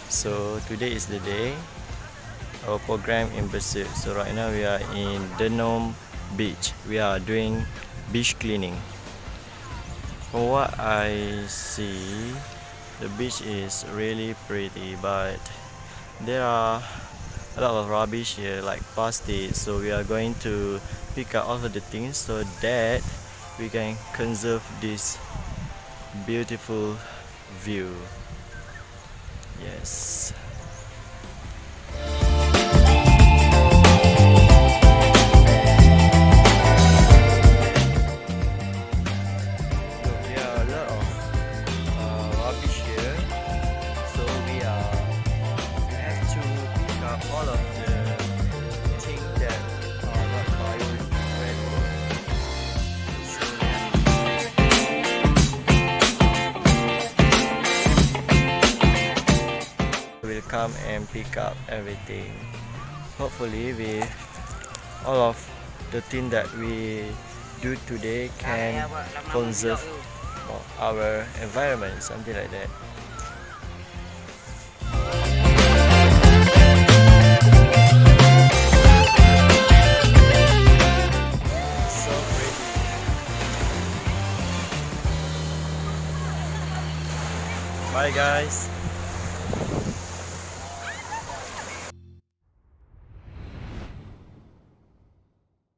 So today is the day, our program in Besut. So right now we are in Denom Beach. We are doing beach cleaning. From what I see, the beach is really pretty, but there are a lot of rubbish here like plastic. So we are going to pick up all of the things so that we can conserve this beautiful view. Yes. All of the things that are not biodegradable. So we'll come and pick up everything. Hopefully with all of the things that we do today can conserve our environment, something like that. Bye guys.